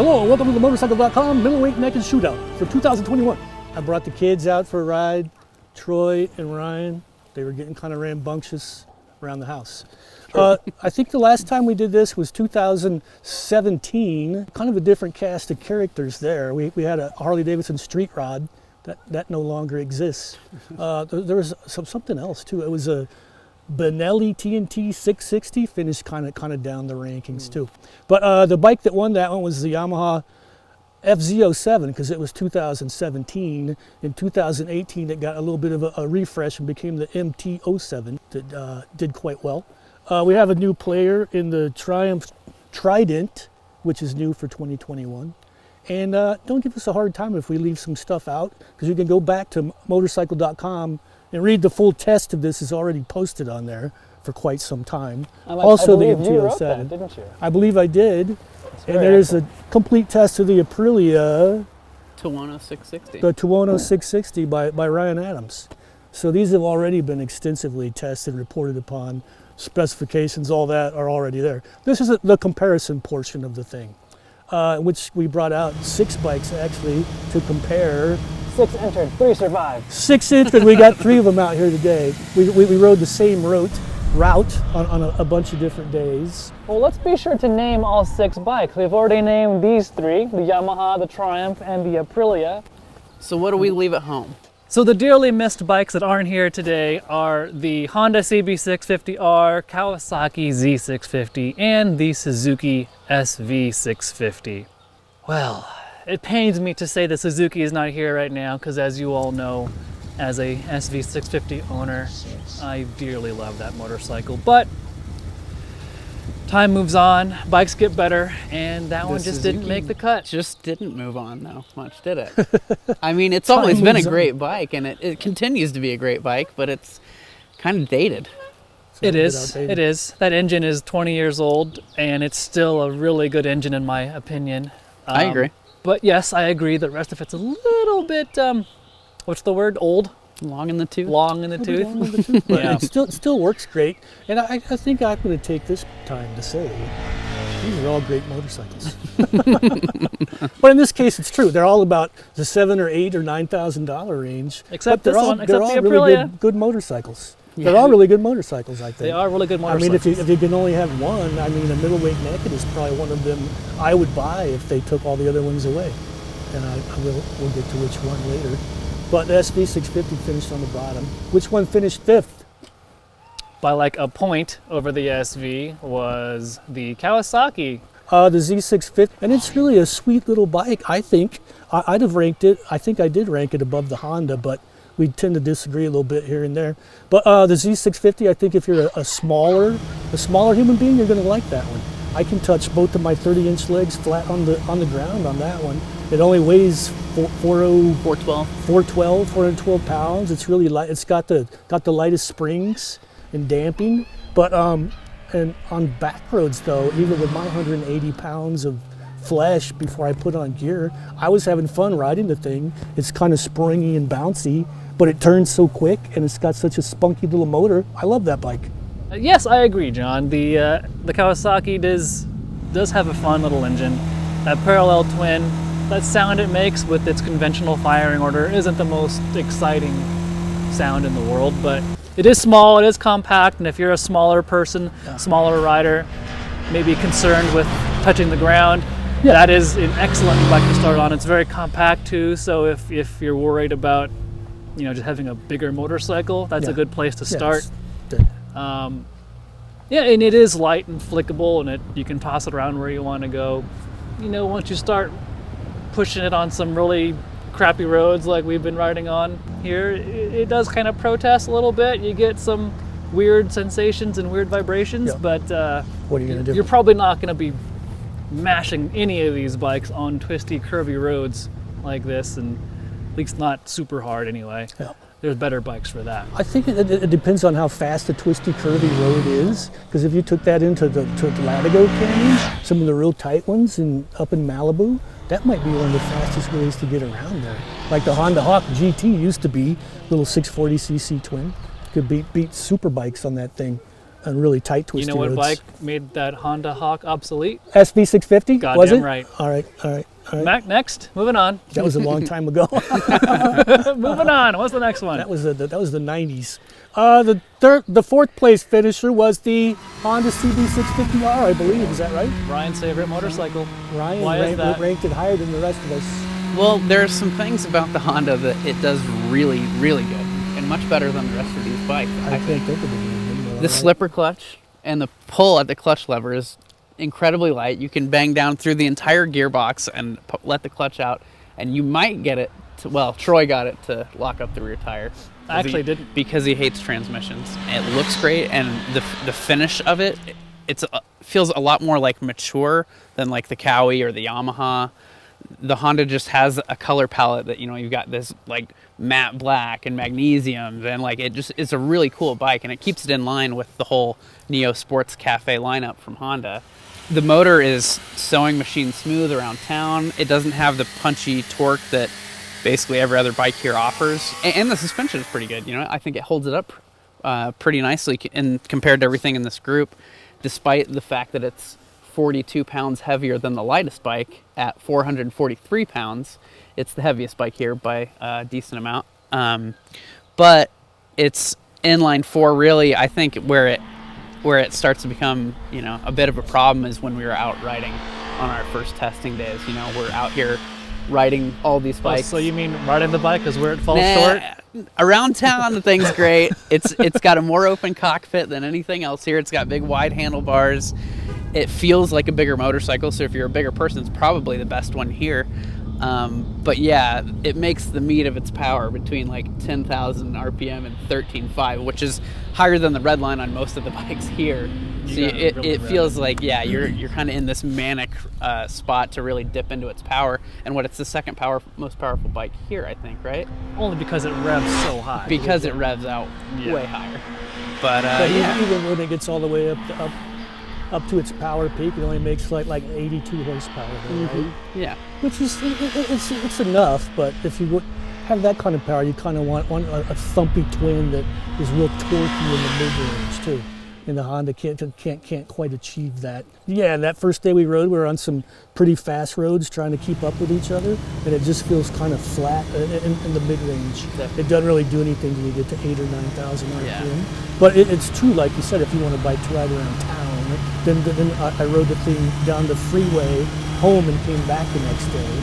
Hello, welcome to the motorcycle.com Middleweight Naked Shootout for 2021. I brought the kids out for a ride, Troy and Ryan. They were getting kind of rambunctious around the house. I think the last time we did this was 2017, kind of a different cast of characters there. We had a Harley-Davidson street rod that no longer exists. There was something else too. It was a Benelli TNT 660, finished kind of down the rankings too. But the bike that won that one was the Yamaha FZ07 because it was 2017. In 2018 it got a little bit of a refresh and became the MT07 that did quite well. We have a new player in the Triumph Trident, which is new for 2021. And don't give us a hard time if we leave some stuff out, because you can go back to motorcycle.com and read the full test of this is already posted on there for quite some time. Also the MT07. You wrote that, didn't you? I believe I did. And there's a complete test of the Aprilia. Tuono 660. The Tuono 660 by Ryan Adams. So these have already been extensively tested, reported upon. Specifications, all that are already there. This is the comparison portion of the thing, which we brought out 6 bikes actually to compare. 6 entered, 3 survived. 6 entered, we got 3 of them out here today. We rode the same route on a bunch of different days. Well, let's be sure to name all 6 bikes. We've already named these 3, the Yamaha, the Triumph, and the Aprilia. So what do we leave at home? So the dearly missed bikes that aren't here today are the Honda CB650R, Kawasaki Z650, and the Suzuki SV650. Well, it pains me to say that Suzuki is not here right now because, as you all know, as a SV650 owner, I dearly love that motorcycle. But time moves on, bikes get better, and that one just didn't make the cut. Just didn't move on though much, did it? I mean, it's always been a great bike, and it continues to be a great bike, but it's kind of dated. It is. That engine is 20 years old, and it's still a really good engine in my opinion. I agree. But yes, I agree. The rest of it's a little bit, what's the word? Old? Long in the tooth. Long in the tooth. Long in the tooth. But yeah. It still works great. And I think I'm going to take this time to say these are all great motorcycles. But in this case, it's true. They're all about the $7,000 or $8,000 or $9,000 range. Except they're this all, one. Except they're the all really Aprilia. good motorcycles. Yeah. They're all really good motorcycles, I think. They are really good motorcycles. I mean, if you can only have one, I mean, a middleweight naked is probably one of them I would buy if they took all the other ones away. And we'll get to which one later. But the SV650 finished on the bottom. Which one finished 5th? By like a point over the SV was the Kawasaki. The Z650, and it's really a sweet little bike. I think I'd have ranked it. I think I did rank it above the Honda, but we tend to disagree a little bit here and there. But the Z650, I think if you're a smaller human being, you're going to like that one. I can touch both of my 30-inch legs flat on the ground on that one. It only weighs 412 pounds. It's really light. It's got the lightest springs and damping. But and on back roads though, even with my 180 pounds of flesh before I put on gear, I was having fun riding the thing. It's kind of springy and bouncy, but it turns so quick and it's got such a spunky little motor. I love that bike. Yes, I agree, John. The Kawasaki does have a fun little engine. That parallel twin, that sound it makes with its conventional firing order isn't the most exciting sound in the world, but it is small, it is compact, and if you're a smaller person, smaller rider, maybe concerned with touching the ground, that is an excellent bike to start on. It's very compact too, so if you're worried about, just having a bigger motorcycle, that's a good place to start. Yeah, and it is light and flickable, and you can toss it around where you want to go. Once you start pushing it on some really crappy roads like we've been riding on here, it does kind of protest a little bit. You get some weird sensations and weird vibrations, but what are you going to do? You're probably not going to be mashing any of these bikes on twisty, curvy roads like this, and at least not super hard anyway. Yeah. There's better bikes for that. I think it depends on how fast the twisty, curvy road is. Because if you took that into the Latigo Canyon, some of the real tight ones up in Malibu, that might be one of the fastest ways to get around there. Like the Honda Hawk GT used to be, little 640cc twin. Could beat super bikes on that thing. and really tight You twisty know what roads. bike made that Honda Hawk obsolete? SV650, was Goddamn it? right. All right. Next, moving on. That was a long time ago. Moving on. What's the next one? That was the 90s. The fourth place finisher was the Honda CB650R, I believe. Is that right? Ryan's favorite motorcycle. Ryan Why is that? ranked it higher than the rest of us. Well, there's some things about the Honda that it does really, really good, and much better than the rest of these bikes. I can't think of it. The slipper clutch and the pull at the clutch lever is incredibly light. You can bang down through the entire gearbox and let the clutch out, and you might get it to, well, Troy got it to lock up the rear tire. I actually didn't. Because he hates transmissions. It looks great, and the finish of it, feels a lot more like mature than like the Cowie or the Yamaha. The Honda just has a color palette that, you've got this like matte black and magnesium, and like it's a really cool bike, and it keeps it in line with the whole Neo Sports Cafe lineup from Honda. The motor is sewing machine smooth around town. It doesn't have the punchy torque that basically every other bike here offers, and the suspension is pretty good. I think it holds it up pretty nicely compared to everything in this group, despite the fact that it's 42 pounds heavier than the lightest bike at 443 pounds. It's the heaviest bike here by a decent amount. But it's inline four, really. I think where it starts to become, a bit of a problem is when we were out riding on our first testing days. We're out here riding all these bikes. So you mean riding the bike is where it falls Nah, short? Around town, the thing's great. It's got a more open cockpit than anything else here. It's got big, wide handlebars. It feels like a bigger motorcycle, so if you're a bigger person, it's probably the best one here. But yeah, it makes the meat of its power between like 10,000 RPM and 13.5, which is higher than the red line on most of the bikes here. So it feels like, yeah, you're kind of in this manic spot to really dip into its power. And it's the second most powerful bike here, I think, right? Only because it revs so high. Because it revs out way higher. But yeah. Even when it gets all the way up to its power peak, it only makes like 82 horsepower, right? Yeah. Which is it's enough, but if you have that kind of power, you kind of want a thumpy twin that is real torquey in the mid-range too. And the Honda can't quite achieve that. Yeah, that first day we rode, we were on some pretty fast roads trying to keep up with each other, and it just feels kind of flat in the mid-range. It doesn't really do anything till you get to 8,000 or 9,000 RPM. Yeah. But it's true, like you said, if you want to bike to ride around town, then I rode the thing down the freeway home and came back the next day.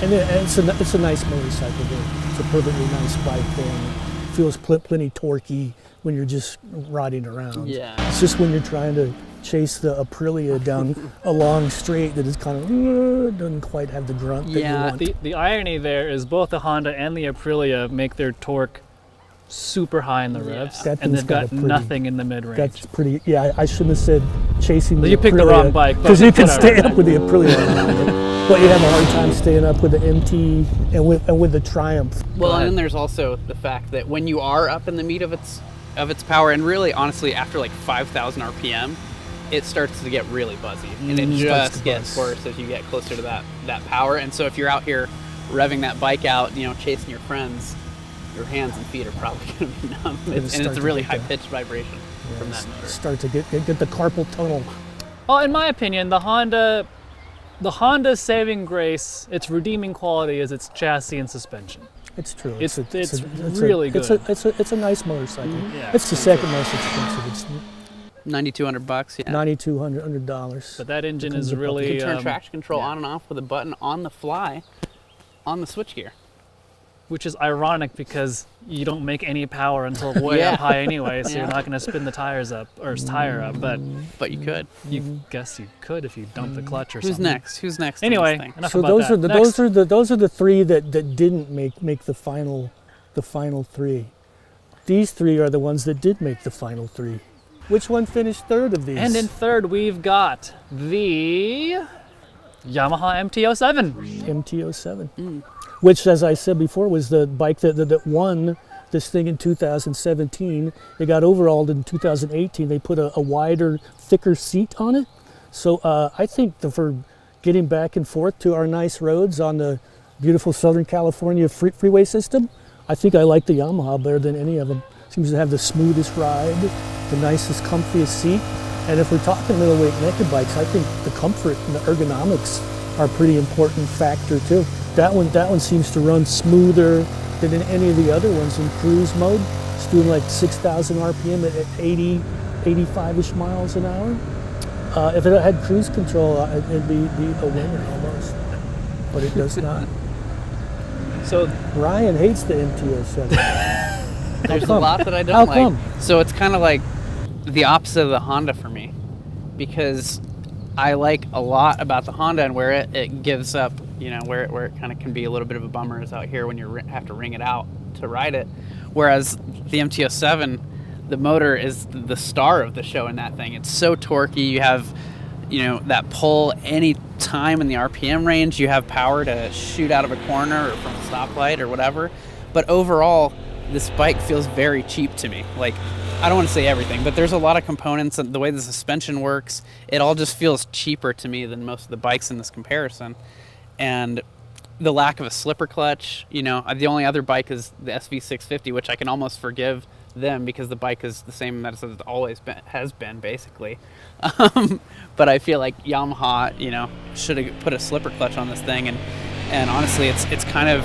And it's a nice motorcycle there. It's a perfectly nice bike there. And it feels plenty torquey when you're just riding around. Yeah. It's just when you're trying to chase the Aprilia down a long straight that is kind of doesn't quite have the grunt that you want. The irony there is both the Honda and the Aprilia make their torque super high in the revs, and they've got nothing in the mid-range. That's pretty. Yeah, I shouldn't have said chasing the You Aprilia. picked the wrong bike. Because you can stay up with the Aprilia, but you have a hard time staying up with the MT and with the Triumph. Well, and then there's also the fact that when you are up in the meat of its power, and really, honestly, after like 5,000 RPM, it starts to get really buzzy, and it just gets worse as you get closer to that power. And so if you're out here revving that bike out, chasing your friends, your hands and feet are probably going to be numb, and it's a really high-pitched vibration from that motor. Start to get the carpal tunnel. Well, in my opinion, the Honda's saving grace, its redeeming quality is its chassis and suspension. It's true. It's really good. It's a nice motorcycle. Yeah, it's the second most expensive. It's $9,200, yeah. $9,200. But that engine is really... You can turn traction control on and off with a button on the fly on the switchgear. Which is ironic because you don't make any power until way up high anyway, so you're not going to spin the tires up, or tire up, but you could. You guess you could if you dump the clutch or Who's something. Who's next? Anyway, enough so about that. those are the three that didn't make the final three. These three are the ones that did make the final three. Which one finished third of these? And in third, we've got the Yamaha MT-07. MT-07. Which, as I said before, was the bike that won this thing in 2017. They got overhauled in 2018. They put a wider, thicker seat on it. So I think for getting back and forth to our nice roads on the beautiful Southern California freeway system, I think I like the Yamaha better than any of them. Seems to have the smoothest ride. the nicest, comfiest seat. And if we're talking middleweight naked bikes, I think the comfort and the ergonomics are a pretty important factor too. That one seems to run smoother than in any of the other ones in cruise mode. It's doing like 6,000 RPM at 80, 85-ish miles an hour. If it had cruise control, it'd be a winner almost, but it does not. So Ryan hates the MTO7. There's a lot that I don't How like. come? So it's kind of like the opposite of the Honda for me, because I like a lot about the Honda and where it gives up, where it kind of can be a little bit of a bummer is out here when you have to ring it out to ride it. Whereas the MTO7, the motor is the star of the show in that thing. It's so torquey. You have, that pull any time in the RPM range. You have power to shoot out of a corner or from a stoplight or whatever. But overall, this bike feels very cheap to me. Like, I don't want to say everything, but there's a lot of components and the way the suspension works, it all just feels cheaper to me than most of the bikes in this comparison. And the lack of a slipper clutch, the only other bike is the SV650, which I can almost forgive them because the bike is the same as it always has been basically. But I feel like Yamaha, should have put a slipper clutch on this thing, and honestly, it's kind of,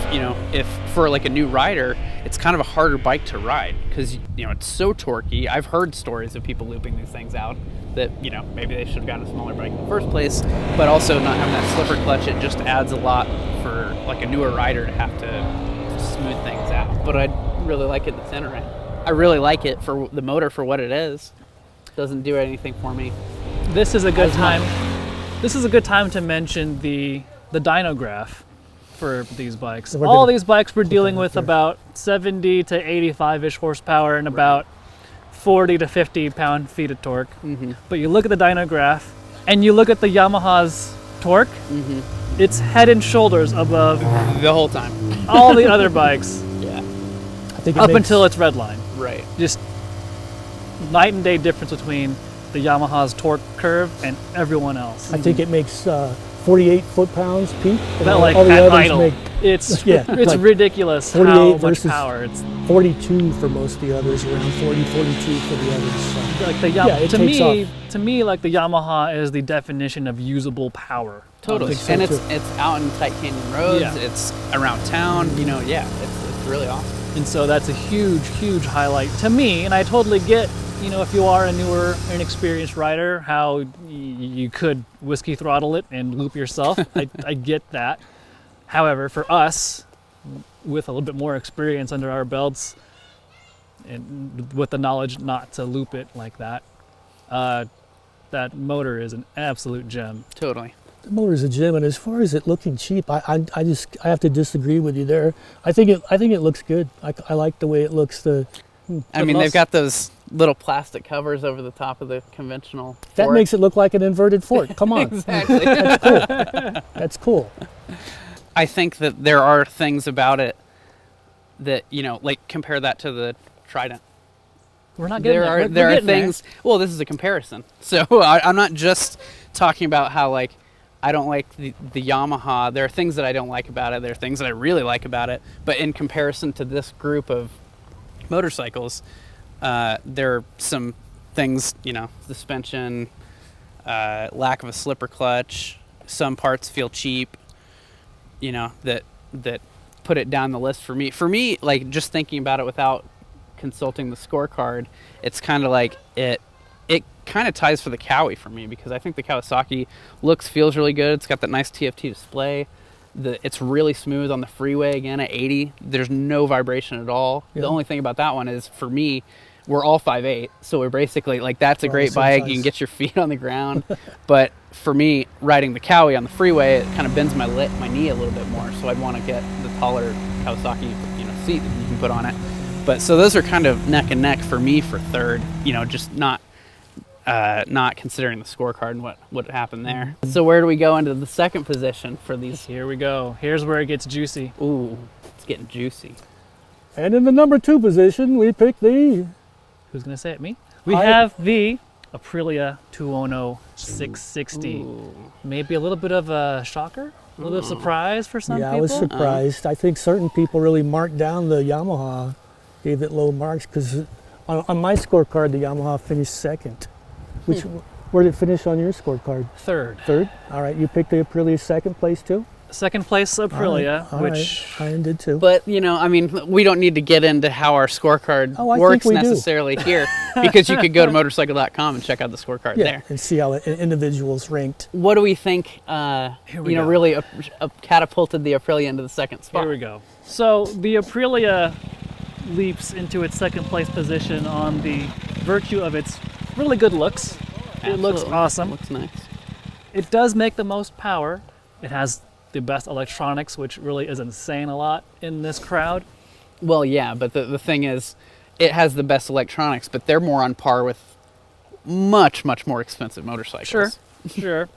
if for like a new rider, it's kind of a harder bike to ride because it's so torquey. I've heard stories of people looping these things out that maybe they should have gotten a smaller bike in the first place, but also not having that slipper clutch, it just adds a lot for like a newer rider to have to smooth things out. But I really like it the center end. I really like it for the motor for what it is. Doesn't do anything for me. this is a good time. This is a good time to mention the dynograph for these bikes. All these bikes were dealing with about 70 to 85-ish horsepower and about 40 to 50 pound-feet of torque. Mm-hmm. But you look at the dynograph and you look at the Yamaha's torque, it's head and shoulders above the whole time. all the other bikes. Yeah. I think Up until it's redline. Right. Just night and day difference between the Yamaha's torque curve and everyone else. I think it makes 48 foot-pounds peak. And But like all the at others idle, make it's Yeah, it's like ridiculous 48 how much versus power. It's 42 for most of the others, around 40, 42 for the others. So. like the Yeah, it takes to me, like the Yamaha is the definition of usable power. Totally. so, And too. it's out in tight canyon roads. Yeah. It's around town. It's really awesome. And so that's a huge highlight to me. And I totally get, if you are a newer, inexperienced rider, how you could whiskey throttle it and loop yourself. I get that. However, for us, with a little bit more experience under our belts, and with the knowledge not to loop it like that, that motor is an absolute gem. Totally. The motor is a gem, and as far as it looking cheap, I have to disagree with you there. I think it looks good. I like the way it looks. They've got those little plastic covers over the top of the conventional That fork. makes it look like an inverted fork. Come on. Exactly. That's cool. I think that there are things about it that, like compare that to the Trident. We're not getting There are things. Well, this is a comparison, so I'm not just talking about how like I don't like the Yamaha. There are things that I don't like about it. There are things that I really like about it. But in comparison to this group of motorcycles, there are some things, suspension, lack of a slipper clutch. Some parts feel cheap. That put it down the list for me. For me, like just thinking about it without consulting the scorecard, it's kind of like it kind of ties for the Cowie for me, because I think the Kawasaki feels really good. It's got that nice TFT display. It's really smooth on the freeway again at 80. There's no vibration at all. Yeah. The only thing about that one is, for me, we're all 5'8", so we're basically like, that's a We're all great the same bike. size. You can get your feet on the ground. But for me, riding the Cowie on the freeway, it kind of bends my knee a little bit more. So I'd want to get the taller Kawasaki, seat that you can put on it. But so those are kind of neck and neck for me for third. Just not considering the scorecard and what happened there. So where do we go into the second position for these? Here we go. Here's where it gets juicy. Ooh, it's getting juicy. And in the number 2 position, we picked the Who's going to say it? Me? We have the Aprilia 210 660. Ooh. Maybe a little bit of a shocker, a little bit of surprise for some Yeah, people. I was surprised. I think certain people really marked down the Yamaha, gave it low marks, because On my scorecard, the Yamaha finished second. Where did it finish on your scorecard? Third. Third? All right, you picked the Aprilia second place too? Second place Aprilia, All which right. I did too. But, I mean, we don't need to get into how our scorecard I works think we do. necessarily here, because you could go to motorcycle.com and check out the scorecard there. and see how individuals ranked. What do we think, go. really catapulted the Aprilia into the second spot? Here we go. So the Aprilia leaps into its second place position on the virtue of its really good looks. It looks Absolutely. awesome. Looks nice. It does make the most power. It has the best electronics, which really isn't saying a lot in this crowd. Well, yeah, but the thing is, it has the best electronics, but they're more on par with much, much more expensive motorcycles. Sure.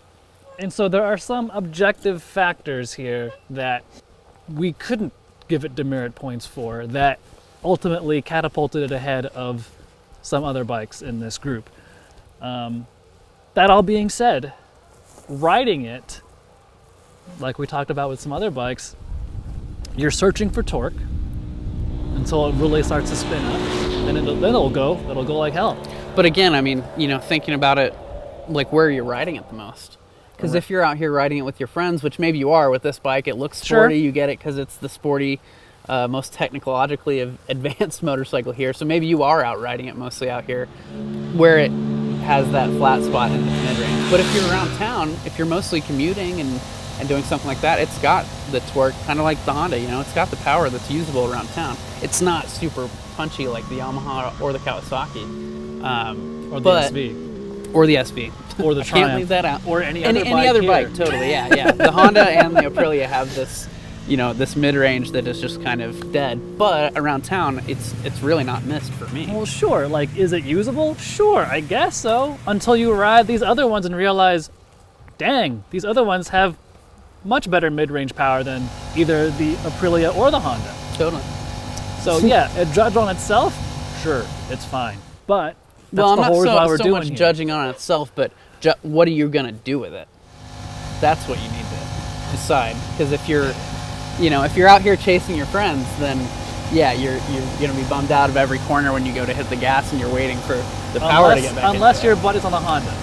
And so there are some objective factors here that we couldn't give it demerit points for that ultimately catapulted it ahead of some other bikes in this group. That all being said, riding it, like we talked about with some other bikes, you're searching for torque until it really starts to spin up, and it'll go like hell. But again, I mean, thinking about it, like where you're riding it the most. Because if you're out here riding it with your friends, which maybe you are with this bike, it looks sporty, you get it because it's the sporty, most technologically advanced motorcycle here. So maybe you are out riding it mostly out here where it has that flat spot in its mid-range. But if you're around town, if you're mostly commuting and doing something like that, it's got the torque, kind of like the Honda, it's got the power that's usable around town. It's not super punchy like the Yamaha or the Kawasaki. Or the SV. Or the SV. Or the I Triumph. can't leave that out. Or any other here. bike, totally, yeah. The Honda and the Aprilia have this, this mid-range that is just kind of dead. But around town, it's really not missed for me. Well, sure. Like, is it usable? Sure, I guess so. Until you ride these other ones and realize, dang, these other ones have much better mid-range power than either the Aprilia or the Honda. Totally. So yeah, a judge on itself, sure, it's fine. But that's I'm the not whole reason why we're so doing much here. judging on itself, but what are you going to do with it? That's what you need to decide. Because if you're out here chasing your friends, then yeah, you're going to be bummed out of every corner when you go to hit the gas and you're waiting for the power to get back. Unless your buddy's on the Honda,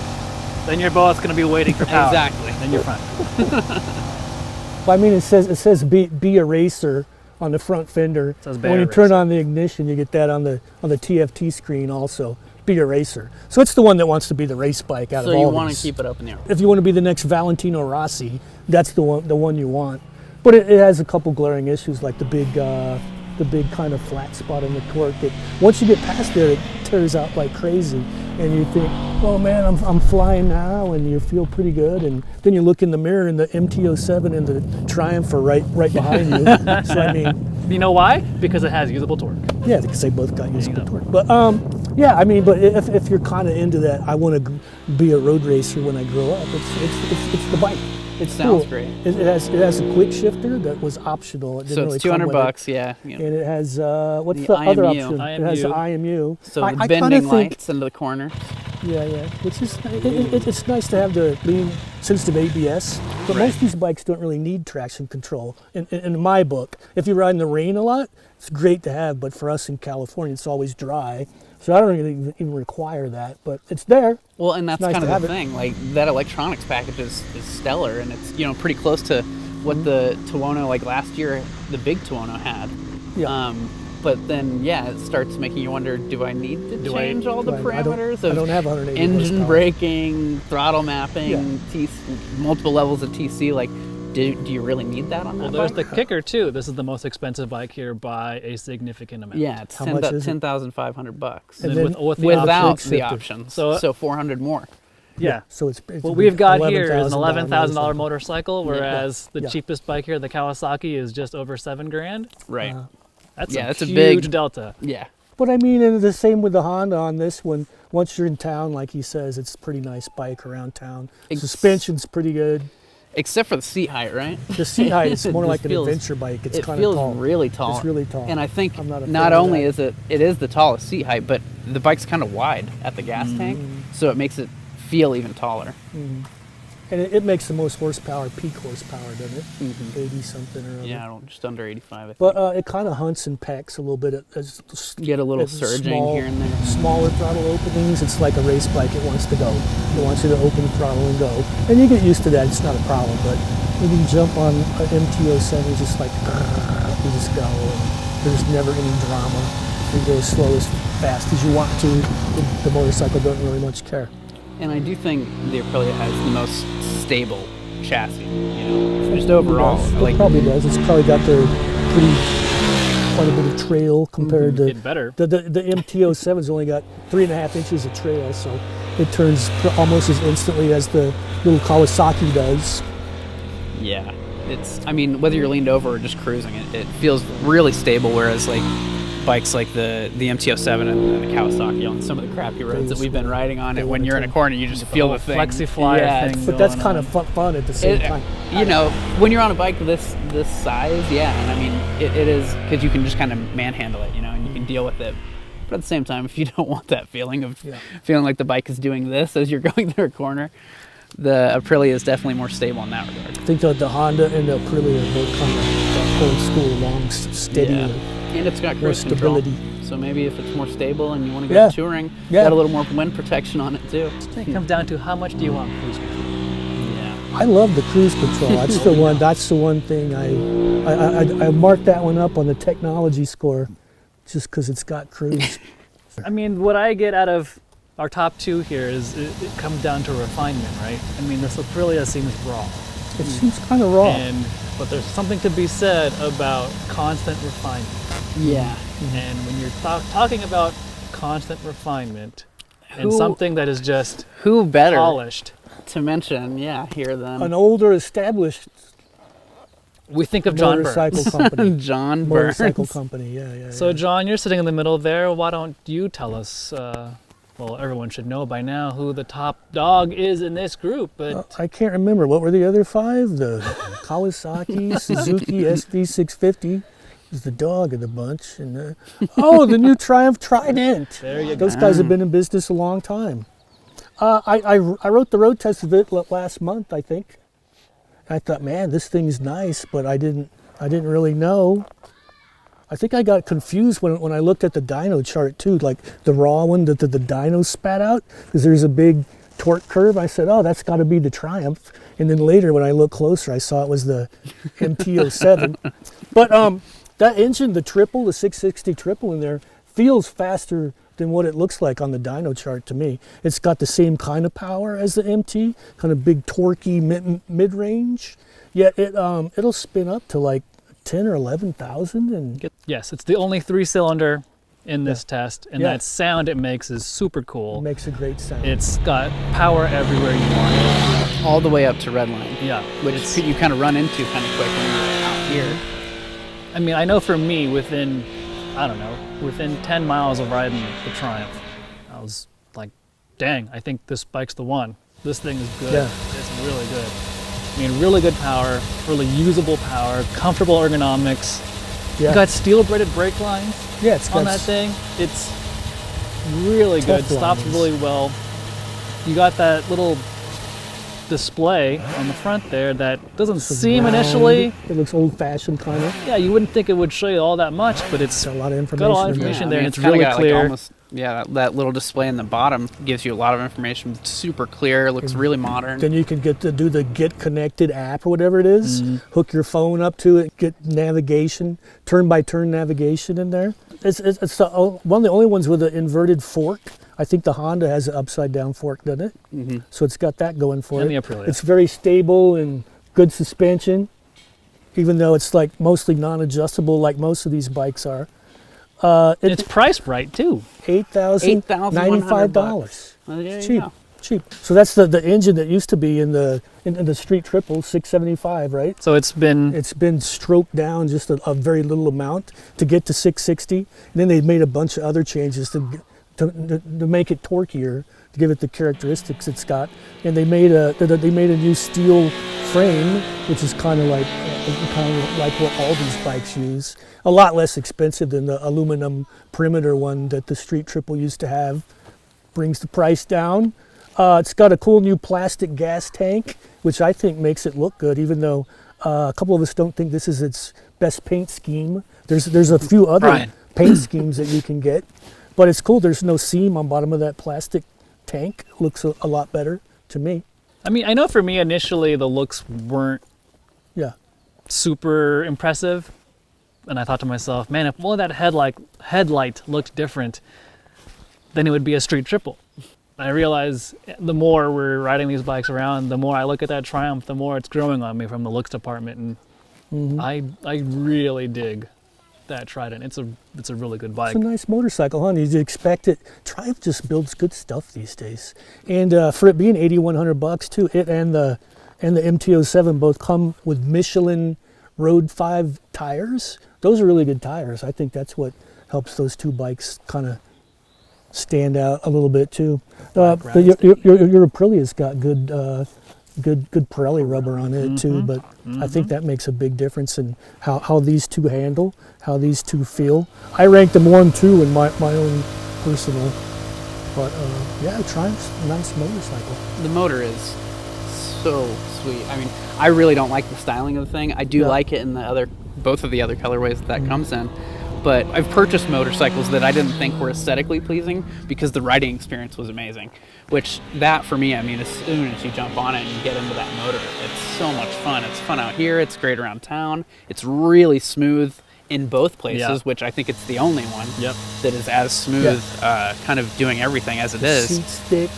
then you're both going to be waiting for power. Exactly. Then you're fine. But I mean, it says be a racer on the front fender. Says when you turn on the ignition, you get that on the TFT screen also. Be a racer. So it's the one that wants to be the race bike out of all So you these. want to keep it up in the air. If you want to be the next Valentino Rossi, that's the one you want. But it has a couple glaring issues, like the big kind of flat spot in the torque. Once you get past there, it tears out like crazy, and you think, "Oh man, I'm flying now," and you feel pretty good. And then you look in the mirror, and the MT-07 and the Triumph are right behind you. So I mean, You know why? Because it has usable torque. yeah, because they both got usable torque. But yeah, I mean, but if you're kind of into that, I want to be a road racer when I grow up. It's the bike. It sounds great. It has a quick shifter that was optional. It didn't So really it's come with $200, it. yeah. And it has what's The the other IMU. option? It has the IMU. So the I kinda bending think- lights into the corner. Yeah. Which is it's nice to have the lean sensitive ABS, but Right. most of these bikes don't really need traction control. In my book, if you ride in the rain a lot, it's great to have. But for us in California, it's always dry, so I don't really even require that. But it's there. Well, and that's nice kind to of have the it. thing. Like that electronics package is stellar, and it's pretty close to what the Tuono, like last year, the big Tuono had. Yeah. But then it starts making you wonder: do I need to change all the parameters I don't have 180 engine horsepower. braking, throttle mapping, Yeah. multiple levels of TC? Like, do you really need that on that Well, there's bike? the kicker too. This is the most expensive bike here by a significant amount. Yeah, it's How much is it? $10,500. And And then with the Without options. the shifted. options, So- so 400 more. Yeah. So it's What we've got here is an $11,000 $11,000 motorcycle, whereas the Yeah. cheapest bike here, the Kawasaki, is just over $7,000. Right. That's Yeah, a that's a huge big- delta. Yeah. But I mean, and the same with the Honda on this one. Once you're in town, like he says, it's a pretty nice bike around town. Suspension's pretty good. Except for the seat height, right? The seat height is more It like an feels- adventure bike. It's It kind of feels tall. really tall. It's really tall. And I think I'm not a fan not of only that. is it is the tallest seat height, but the bike's kind of wide at the gas tank, so it makes it feel even taller. And it makes the most horsepower, peak horsepower, doesn't it? 80 something or other. Yeah, just under 85. I think. But it kind of hunts and packs a little bit. Get a little surging here and there. Smaller throttle openings. It's like a race bike. It wants to go. It wants you to open the throttle and go. And you get used to that. It's not a problem. But when you jump on an MT-07, you just like, you just go. And there's never any drama. You go as slow as fast as you want to. The motorcycle doesn't really much care. And I do think the Aprilia has the most stable chassis, just overall. It probably does. It's probably got their quite a bit of trail compared to better. The MT-07's only got 3.5 inches of trail, so it turns almost as instantly as the little Kawasaki does. Yeah, whether you're leaned over or just cruising, it feels really stable, whereas like bikes like the MT-07 and the Kawasaki on some of the crappy roads that we've been riding on, and when you're in a corner, you just feel the thing. Flexi-flyer thing. But that's kind of fun at the same time. When you're on a bike this size, and it is, because you can just kind of manhandle it, and you can deal with it. But at the same time, if you don't want that feeling of feeling like the bike is doing this as you're going through a corner, the Aprilia is definitely more stable in that regard. I think the Honda and the Aprilia are both kind of old school, long, steady. Yeah. And it's got cruise stability. Control. So maybe if it's more stable and you want to go touring, got a little more wind protection on it too. It comes down to how much do you want cruise control? Yeah. I love the cruise control. That's the one. That's the one thing I marked that one up on the technology score, just because it's got cruise. What I get out of our top two here is it comes down to refinement, right? This Aprilia seems raw. It seems kind of raw. But there's something to be said about constant refinement. Yeah. And when you're talking about constant refinement and something that is just who better polished to mention, here than an older established we think of John motorcycle Burns. company. John motorcycle Burns. company, yeah. So John, you're sitting in the middle there. Why don't you tell us? Well, everyone should know by now who the top dog is in this group, but I can't remember. What were the other five? The Kawasaki, Suzuki SV650 is the dog of the bunch, and the new Triumph Trident. There you go. Those guys have been in business a long time. I wrote the road test of it last month, I think. I thought, man, this thing's nice, but I didn't really know. I think I got confused when I looked at the dyno chart too, like the raw one that the dyno spat out, because there's a big torque curve. I said, oh, that's got to be the Triumph. And then later when I looked closer, I saw it was the MT-07. But that engine, the 660 triple in there, feels faster than what it looks like on the dyno chart to me. It's got the same kind of power as the MT, kind of big torquey mid-range, yet it'll spin up to like 10 or 11,000 and yes, it's the only 3-cylinder in this test, and that sound it makes is super cool. It makes a great sound. It's got power everywhere you want it. All the way up to Redline. Yeah. Which you kind of run into kind of quick when you're out here. I know for me, within 10 miles of riding the Triumph, I was like, dang, I think this bike's the one. This thing is good. Yeah. It's really good. Really good power, really usable power, comfortable ergonomics. Yeah. You got steel-braided brake lines on that thing. It's really good. Stops really well. You got that little display on the front there that doesn't seem initially. It looks old-fashioned kind of. Yeah, you wouldn't think it would show you all that much, but it's got a lot of information. Got a lot of information there, and it's kinda really got, clear. Like, almost, that little display in the bottom gives you a lot of information. It's super clear. Looks really modern. Then you can do the Get Connected app or whatever it is. Hook your phone up to it. Get navigation, turn-by-turn navigation in there. It's one of the only ones with an inverted fork. I think the Honda has an upside-down fork, doesn't it? Mm-hmm. So it's got that going for it. And the Aprilia. It's very stable and good suspension, even though it's like mostly non-adjustable, like most of these bikes are. It's priced right too. $8,095. Well, Cheap. So that's the engine that used to be in the Street Triple 675, right? So it's been stroked down just a very little amount to get to 660. And then they made a bunch of other changes to make it torqueier, to give it the characteristics it's got. And they made a new steel frame, which is kind of like what all these bikes use. A lot less expensive than the aluminum perimeter one that the Street Triple used to have. Brings the price down. It's got a cool new plastic gas tank, which I think makes it look good, even though a couple of us don't think this is its best paint scheme. There's a few other Brian. paint schemes that you can get, but it's cool. There's no seam on bottom of that plastic tank. Looks a lot better to me. I mean, I know for me initially the looks weren't Yeah. super impressive, and I thought to myself, man, if only that headlight looked different, then it would be a street triple. I realize the more we're riding these bikes around, the more I look at that Triumph, the more it's growing on me from the looks department, and I really dig that Trident. It's a really good bike. It's a nice motorcycle, huh? You'd expect it. Triumph just builds good stuff these days, and for it being $8,100 too, it and the MT-07 both come with Michelin Road 5 tires. Those are really good tires. I think that's what helps those two bikes kind of stand out a little bit too. Your Aprilia's got good Pirelli rubber on it too, but I think that makes a big difference in how these two handle, how these two feel. I ranked them 1, 2 in my own personal, but yeah, Triumph's a nice motorcycle. The motor is so sweet. I mean, I really don't like the styling of the thing. I do like it in both of the other colorways that comes in. But I've purchased motorcycles that I didn't think were aesthetically pleasing because the riding experience was amazing. Which that for me, I mean, as soon as you jump on it and you get into that motor, it's so much fun. It's fun out here. It's great around town. It's really smooth in both places, which I think it's the only one that is as smooth, kind of doing everything as it is. Seat's thick.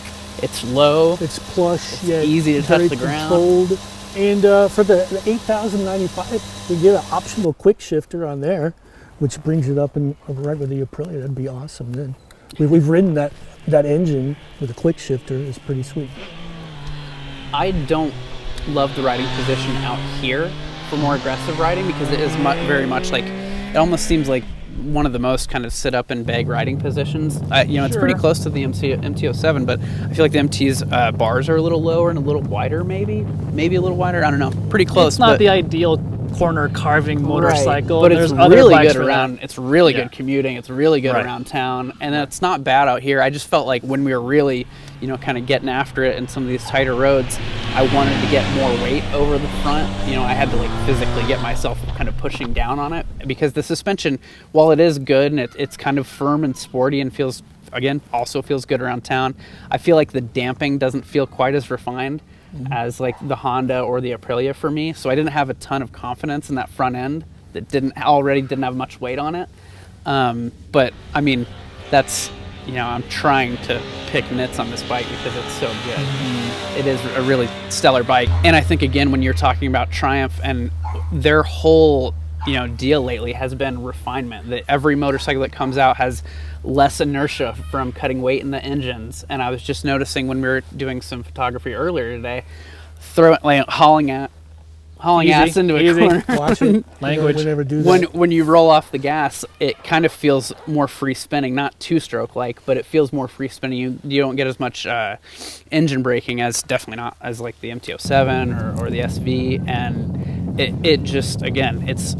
It's low. It's plush. It's easy to touch the ground. Controlled. And for the $8,095, you get an optional quick shifter on there, which brings it up and right with the Aprilia. That'd be awesome then. We've ridden that engine with a quick shifter. It's pretty sweet. I don't love the riding position out here for more aggressive riding because it is very much like, it almost seems like one of the most kind of sit up and bag riding positions. It's pretty close to the MT-07, but I feel like the MT's bars are a little lower and a little wider, maybe a little wider. I don't know. Pretty close. It's not the ideal corner carving motorcycle, but it's really good around. It's really good commuting. It's really good Right. around town, and it's not bad out here. I just felt like when we were really, kind of getting after it in some of these tighter roads, I wanted to get more weight over the front. I had to physically get myself kind of pushing down on it because the suspension, while it is good and it's kind of firm and sporty and also feels good around town, I feel like the damping doesn't feel quite as refined as the Honda or the Aprilia for me. So I didn't have a ton of confidence in that front end that didn't have much weight on it. But I mean, that's, I'm trying to pick nits on this bike because it's so good. It is a really stellar bike. And I think, again, when you're talking about Triumph and their whole, deal lately has been refinement, that every motorcycle that comes out has less inertia from cutting weight in the engines. And I was just noticing when we were doing some photography earlier today, hauling ass into a corner. Watch it. Language. We never do that. When you roll off the gas, it kind of feels more free spinning, not two-stroke like, but it feels more free spinning. You don't get as much engine braking as definitely not as like the MT-07 or the SV, and it just, again, it's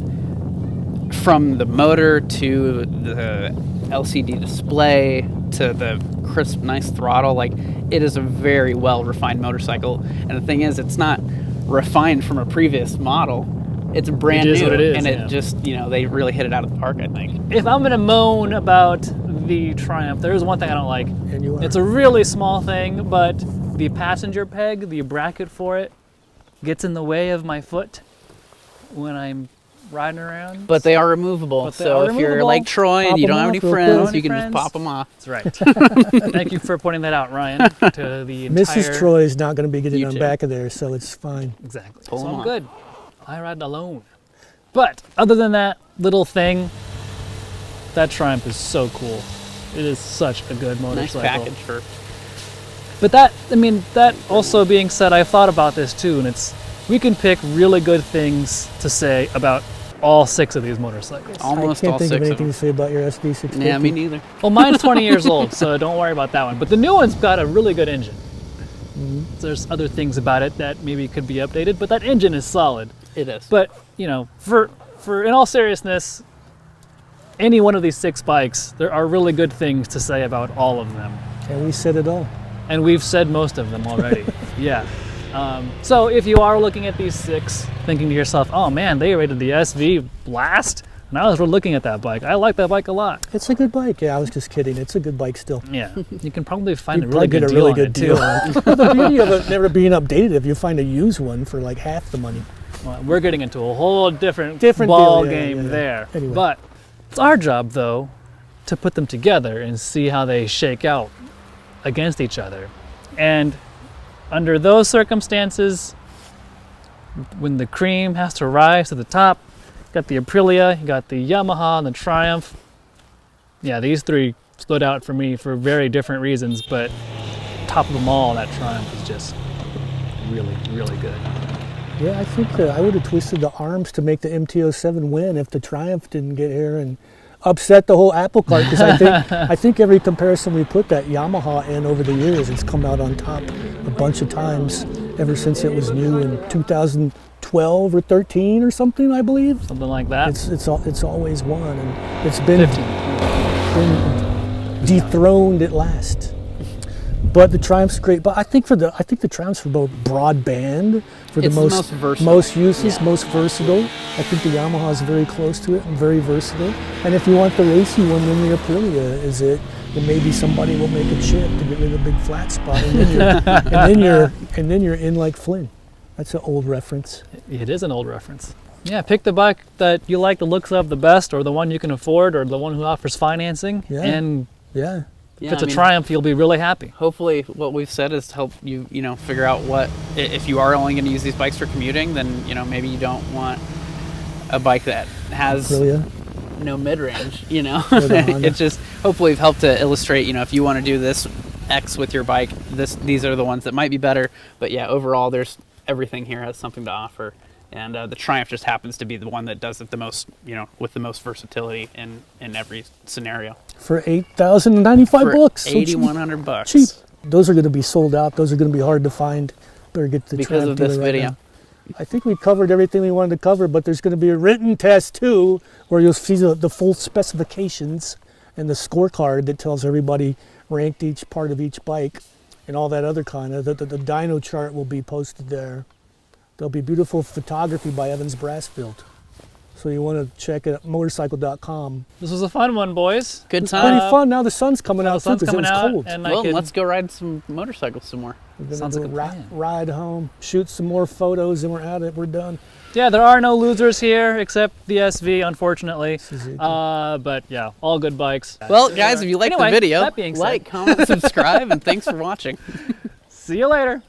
from the motor to the LCD display to the crisp, nice throttle. It is a very well refined motorcycle, and the thing is, it's not refined from a previous model. It's brand new, what it is, and it just, they really hit it out of the park, I think. If I'm gonna moan about the Triumph, there's one thing I don't like. And you are. It's a really small thing, but the passenger peg, the bracket for it, gets in the way of my foot when I'm riding around. But they are removable, so if you're like Troy and you don't have any friends, you can just pop them off. That's right. Thank you for pointing that out, Ryan. To the entire... Mrs. Troy is not going to be getting You on too. back of there, so it's fine. Exactly. Pull So 'em I'm off. good. I ride alone. But other than that little thing, that Triumph is so cool. It is such a good Nice motorcycle. package for. But that also being said, I thought about this too, and we can pick really good things to say about all 6 of these motorcycles. Almost I can't all think 6 of of anything them. to say about your SD650. Yeah, me neither. Well, mine's 20 years old, so don't worry about that one. But the new one's got a really good engine. There's other things about it that maybe could be updated, but that engine is solid. It is. But, for in all seriousness, any one of these 6 bikes, there are really good things to say about all of them. And we said it all. And we've said most of them already. Yeah. So if you are looking at these 6, thinking to yourself, oh man, they rated the SV Blast, and I was looking at that bike. I like that bike a lot. It's a good bike. Yeah, I was just kidding. It's a good bike still. Yeah, you can probably find a You'd really probably good get a really deal on good it deal too. on it. Well, the beauty of it never being updated, if you find a used one for like half the money. Well, we're getting into a whole different Different ball deal, yeah, game yeah. there. Anyway. But it's our job, though, to put them together and see how they shake out against each other. And under those circumstances, when the cream has to rise to the top, you got the Aprilia, you got the Yamaha, and the Triumph. Yeah, these 3 stood out for me for very different reasons, but top of them all, that Triumph is just really, really good. Yeah, I think I would have twisted the arms to make the MT-07 win if the Triumph didn't get here and upset the whole apple cart, because I think every comparison we put that Yamaha in over the years, it's come out on top a bunch of times ever since it was new in 2012 or 13 or something, I believe. Something like that. It's always won, and it's been 15. dethroned at last. But the Triumph's great. But I think the Triumph's for both broadband, for the It's the most most versatile. most uses, Yeah. most versatile. I think the Yamaha is very close to it and very versatile. And if you want the racy one, then the Aprilia is it. Then maybe somebody will make a chip to get rid of the big flat spot, and then you're in like Flynn. That's an old reference. It is an old reference. Yeah, pick the bike that you like the looks of the best, or the one you can afford, or the one who offers financing. Yeah. And Yeah. if it's a Triumph, you'll be really happy. Hopefully what we've said is to help you, figure out what, if you are only going to use these bikes for commuting, then, maybe you don't want a bike that has Aprilia. no mid-range, Or the Honda. It's just, hopefully we've helped to illustrate, if you want to do this X with your bike, these are the ones that might be better. But yeah, overall, everything here has something to offer. And the Triumph just happens to be the one that does it the most, with the most versatility in every scenario. For $8,095, so cheap. $8,100. Cheap. Those are going to be sold out. Those are going to be hard to find. Better get the Because Triumph of this dealer right video. now. I think we covered everything we wanted to cover, but there's going to be a written test too, where you'll see the full specifications and the scorecard that tells everybody ranked each part of each bike and all that other kind of. The dyno chart will be posted there. There'll be beautiful photography by Evans Brassfield. So you want to check it at motorcycle.com. This was a fun one, boys. Good It's time. pretty fun. Now the sun's coming out The sun's too, because it coming was out, cold. and Well, I could, let's go ride some motorcycles some more. We're gonna Sounds go like a plan. ride home, shoot some more photos, and we're at it. We're done. yeah, there are no losers here except the SV, unfortunately. Suzuki. But yeah, all good bikes. Well, guys, if you liked Anyway, the video, that being said- like, comment, subscribe, and thanks for watching. See you later.